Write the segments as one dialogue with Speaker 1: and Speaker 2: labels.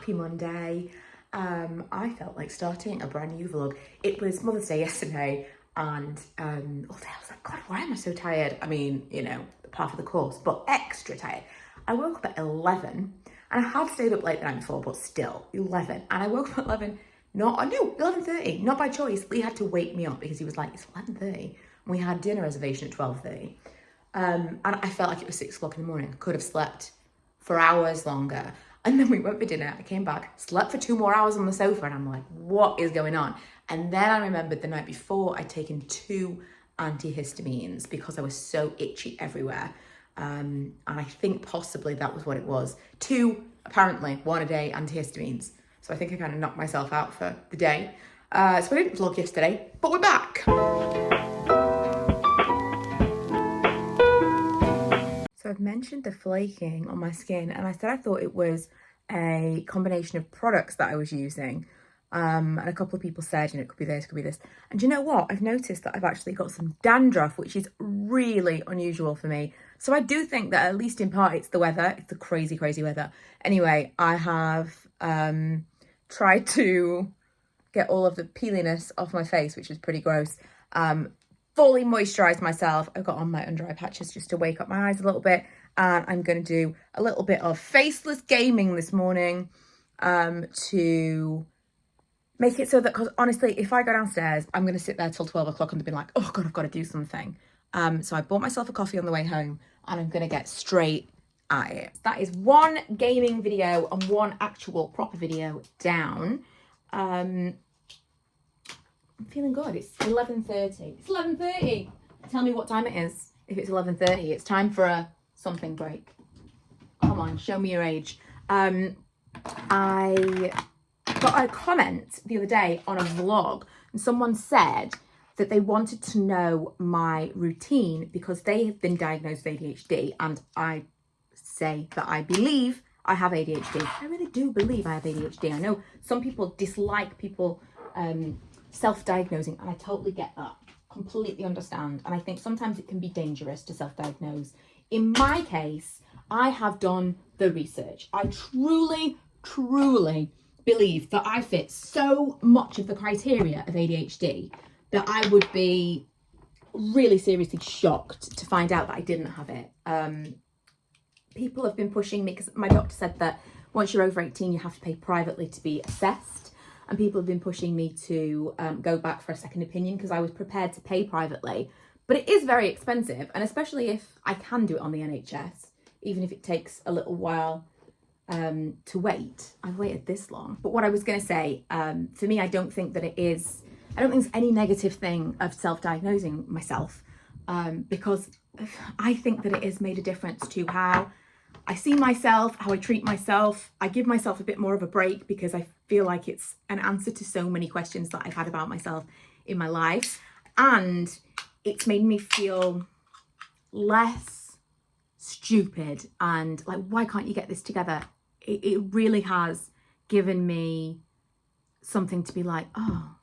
Speaker 1: Happy Monday. I felt like starting a brand new vlog. It was Mother's Day yesterday and all day I was like, God, why am I so tired? I mean, you know, part of the course, but extra tired. I woke up at 11 and I had stayed up late the night before, but still 11. And I woke up at 11, 11:30, not by choice. Lee had to wake me up because he was like, it's 11:30. And we had dinner reservation at 12:30. And I felt like it was 6 o'clock in the morning. I could have slept for hours longer. And then we went for dinner. I came back, slept for 2 more hours on the sofa. And I'm like, what is going on? And then I remembered the night before I'd taken 2 antihistamines because I was so itchy everywhere. And I think possibly that was what it was. 2, apparently, 1 a day antihistamines. So I think I kind of knocked myself out for the day. So I didn't vlog yesterday, but we're back. So I've mentioned the flaking on my skin and I said I thought it was a combination of products that I was using. And a couple of people said, you know, it could be this, it could be this. And you know what? I've noticed that I've actually got some dandruff, which is really unusual for me. So I do think that at least in part it's the weather. It's the crazy, crazy weather. Anyway, I have tried to get all of the peeliness off my face, which is pretty gross. Fully moisturised myself. I've got on my under eye patches just to wake up my eyes a little bit. And I'm going to do a little bit of faceless gaming this morning to make it so that, because honestly, if I go downstairs, I'm going to sit there till 12 o'clock and be like, oh God, I've got to do something. So I bought myself a coffee on the way home and I'm going to get straight at it. That is 1 gaming video and 1 actual proper video down. I'm feeling good. It's 11:30. It's 11:30. Tell me what time it is. If it's 11:30, it's time for a something break. Come on, show me your age. I got a comment the other day on a vlog and someone said that they wanted to know my routine because they have been diagnosed with ADHD, and I say that I believe I have ADHD. I really do believe I have ADHD. I know some people dislike people self-diagnosing, and I totally get that. Completely understand. And I think sometimes it can be dangerous to self-diagnose. In my case, I have done the research. I truly, truly believe that I fit so much of the criteria of ADHD that I would be really seriously shocked to find out that I didn't have it. People have been pushing me because my doctor said that once you're over 18, you have to pay privately to be assessed. And people have been pushing me to go back for a second opinion because I was prepared to pay privately. But it is very expensive. And especially if I can do it on the NHS, even if it takes a little while to wait. I've waited this long. But what I was going to say, for me, I don't think there's any negative thing of self-diagnosing myself because I think that it has made a difference to how I see myself, how I treat myself. I give myself a bit more of a break because I feel like it's an answer to so many questions that I've had about myself in my life. And it's made me feel less stupid and like, why can't you get this together? It really has given me something to be like, oh,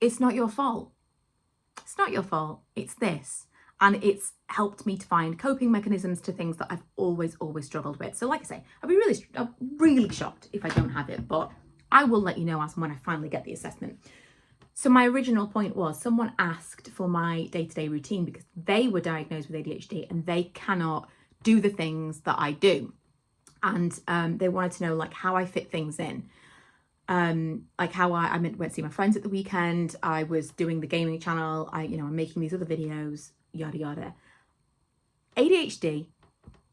Speaker 1: it's not your fault. It's not your fault. It's this. And it's helped me to find coping mechanisms to things that I've always struggled with. So like I say, I'll be really shocked if I don't have it, but I will let you know as and when I finally get the assessment. So my original point was someone asked for my day-to-day routine because they were diagnosed with ADHD and they cannot do the things that I do. And they wanted to know like how I fit things in. Like how I went to see my friends at the weekend. I was doing the gaming channel. I'm making these other videos, yada, yada. ADHD,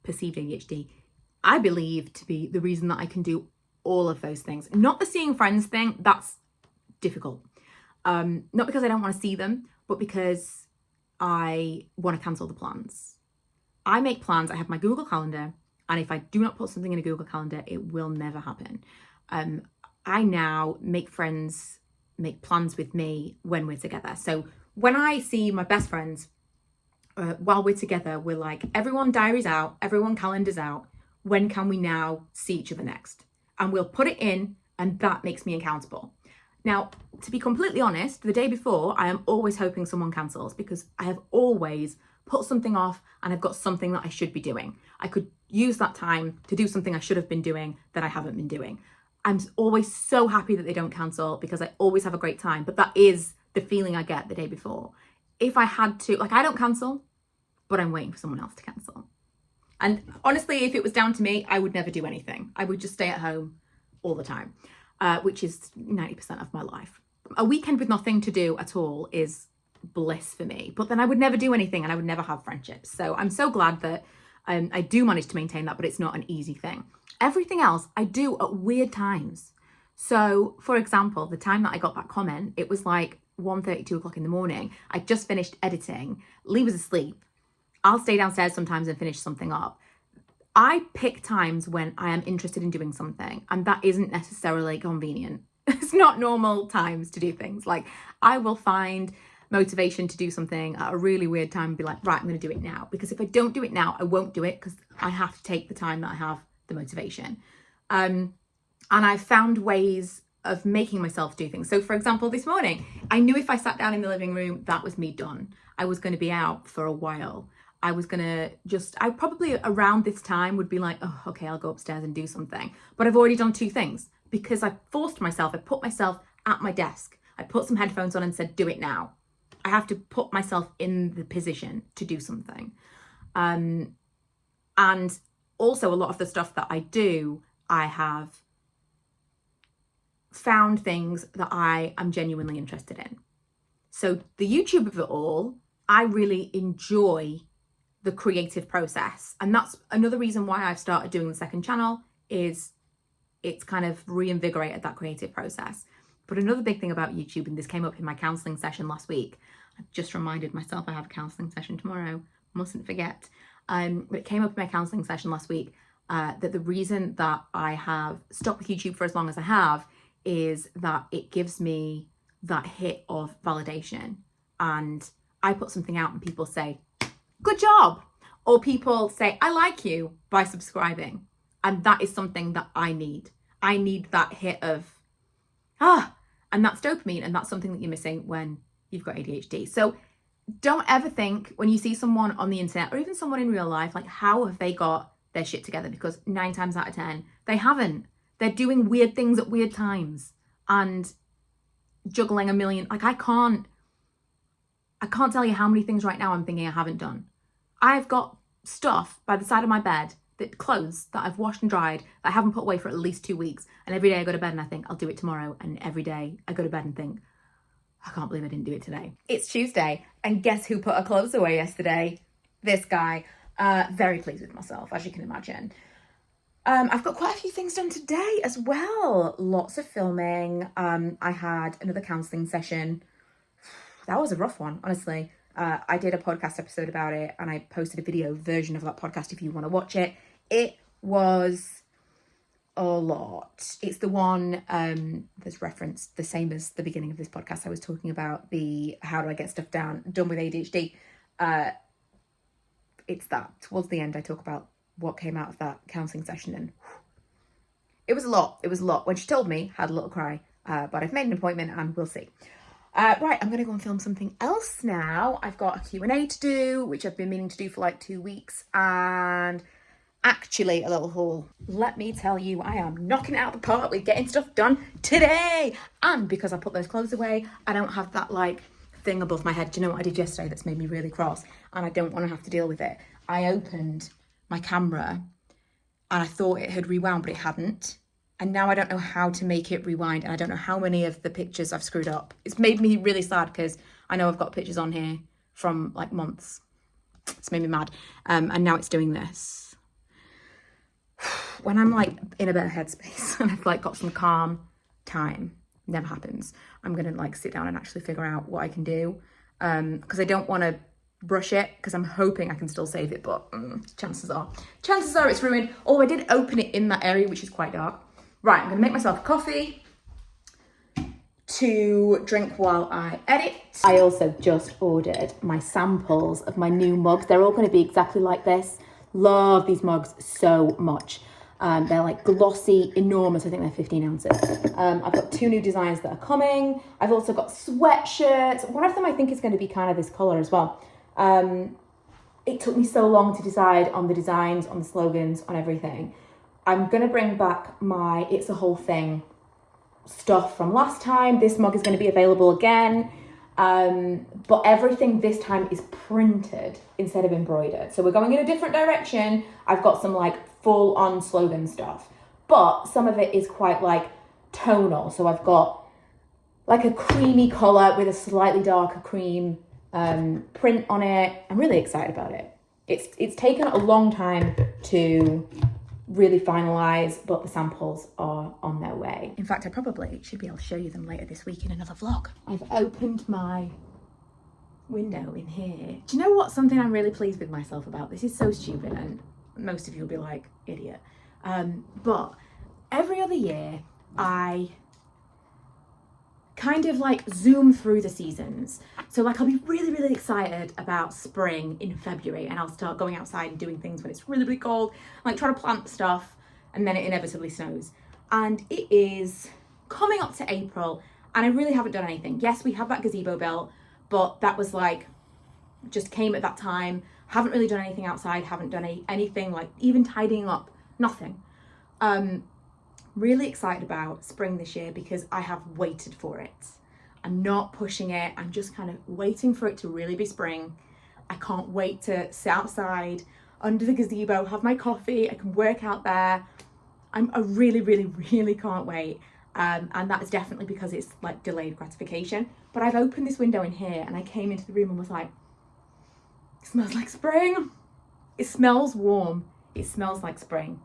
Speaker 1: perceived ADHD, I believe to be the reason that I can do all of those things. Not the seeing friends thing, that's difficult. Not because I don't want to see them, but because I want to cancel the plans. I make plans, I have my Google Calendar, and if I do not put something in a Google Calendar, it will never happen. I now make friends make plans with me when we're together. So when I see my best friends, while we're together, we're like, everyone diaries out, everyone calendars out. When can we now see each other next? And we'll put it in, and that makes me accountable. Now, to be completely honest, the day before, I am always hoping someone cancels because I have always put something off and I've got something that I should be doing. I could use that time to do something I should have been doing that I haven't been doing. I'm always so happy that they don't cancel because I always have a great time. But that is the feeling I get the day before. If I had to, like, I don't cancel, but I'm waiting for someone else to cancel. And honestly, if it was down to me, I would never do anything. I would just stay at home all the time, which is 90% of my life. A weekend with nothing to do at all is bliss for me. But then I would never do anything and I would never have friendships. So I'm so glad that I do manage to maintain that, but it's not an easy thing. Everything else I do at weird times. So for example, the time that I got that comment, it was like 1:30, 2 o'clock in the morning. I just finished editing. Lee was asleep. I'll stay downstairs sometimes and finish something up. I pick times when I am interested in doing something, and that isn't necessarily convenient. It's not normal times to do things. Like, I will find motivation to do something at a really weird time and be like, right, I'm going to do it now. Because if I don't do it now, I won't do it because I have to take the time that I have the motivation. And I've found ways of making myself do things. So for example, this morning, I knew if I sat down in the living room, that was me done. I was going to be out for a while. I was going to I probably around this time would be like, oh, okay, I'll go upstairs and do something. But I've already done 2 things because I forced myself. I put myself at my desk. I put some headphones on and said, do it now. I have to put myself in the position to do something. And also a lot of the stuff that I do, I have found things that I am genuinely interested in. So the YouTube of it all, I really enjoy the creative process. And that's another reason why I've started doing the second channel, is it's kind of reinvigorated that creative process. But another big thing about YouTube, and this came up in my counselling session last week, I've just reminded myself I have a counselling session tomorrow, mustn't forget. But it came up in my counselling session last week that the reason that I have stuck with YouTube for as long as I have is that it gives me that hit of validation. And I put something out and people say, good job. Or people say, I like you, by subscribing. And that is something that I need. I need that hit of, and that's dopamine. And that's something that you're missing when you've got ADHD. So don't ever think when you see someone on the internet or even someone in real life, like, how have they got their shit together? Because 9 times out of 10, they haven't. They're doing weird things at weird times and juggling a million. Like, I can't tell you how many things right now I'm thinking I haven't done. I've got stuff by the side of my bed, clothes that I've washed and dried that I haven't put away for at least 2 weeks. And every day I go to bed and I think I'll do it tomorrow. And every day I go to bed and think, I can't believe I didn't do it today. It's Tuesday, and guess who put her clothes away yesterday? This guy. Very pleased with myself, as you can imagine. I've got quite a few things done today as well. Lots of filming. I had another counselling session. That was a rough one, honestly. I did a podcast episode about it, and I posted a video version of that podcast if you want to watch it. It was a lot. It's the one that's referenced, the same as the beginning of this podcast. I was talking about the how do I get stuff done with ADHD. It's that. Towards the end, I talk about what came out of that counselling session, and it was a lot. It was a lot. When she told me, I had a little cry, but I've made an appointment and we'll see. Right, I'm going to go and film something else now. I've got a Q&A to do, which I've been meaning to do for like 2 weeks, and actually a little haul. Let me tell you, I am knocking it out of the park with getting stuff done today. And because I put those clothes away, I don't have that like thing above my head. Do you know what I did yesterday that's made me really cross? And I don't want to have to deal with it. I opened my camera and I thought it had rewound, but it hadn't. And now I don't know how to make it rewind, and I don't know how many of the pictures I've screwed up. It's made me really sad because I know I've got pictures on here from like months. It's made me mad. And now it's doing this. When I'm like in a better headspace and I've like got some calm time, never happens. I'm going to like sit down and actually figure out what I can do. Because I don't want to brush it because I'm hoping I can still save it, but chances are it's ruined. Although I did open it in that area, which is quite dark. Right, I'm going to make myself a coffee to drink while I edit. I also just ordered my samples of my new mugs. They're all going to be exactly like this. Love these mugs so much. They're like glossy, enormous. I think they're 15 ounces. I've got 2 new designs that are coming. I've also got sweatshirts. One of them I think is going to be kind of this colour as well. It took me so long to decide on the designs, on the slogans, on everything. I'm going to bring back my It's a Whole Thing stuff from last time. This mug is going to be available again. But everything this time is printed instead of embroidered. So we're going in a different direction. I've got some like full on slogan stuff, but some of it is quite like tonal. So I've got like a creamy collar with a slightly darker cream print on it. I'm really excited about it. It's taken a long time to really finalize, but the samples are on their way. In fact, I probably should be able to show you them later this week in another vlog. I've opened my window in here. Do you know what? Something I'm really pleased with myself about. This is so stupid and most of you will be like, idiot. But every other year I kind of like zoom through the seasons. So like I'll be really, really excited about spring in February and I'll start going outside and doing things when it's really, really cold, like trying to plant stuff, and then it inevitably snows. And it is coming up to April and I really haven't done anything. Yes, we have that gazebo built, but that was like, just came at that time. Haven't really done anything outside, haven't done anything like even tidying up, nothing. Really excited about spring this year because I have waited for it. I'm not pushing it. I'm just kind of waiting for it to really be spring. I can't wait to sit outside under the gazebo, have my coffee. I can work out there. I really, really, really can't wait. And that is definitely because it's like delayed gratification. But I've opened this window in here and I came into the room and was like, it smells like spring. It smells warm. It smells like spring.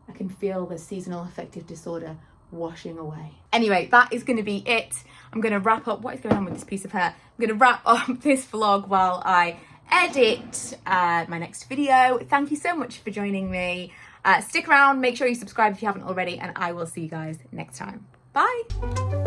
Speaker 1: I can feel the seasonal affective disorder washing away. Anyway, that is going to be it. I'm going to wrap up. What is going on with this piece of hair? I'm going to wrap up this vlog while I edit my next video. Thank you so much for joining me. Stick around, make sure you subscribe if you haven't already, and I will see you guys next time. Bye.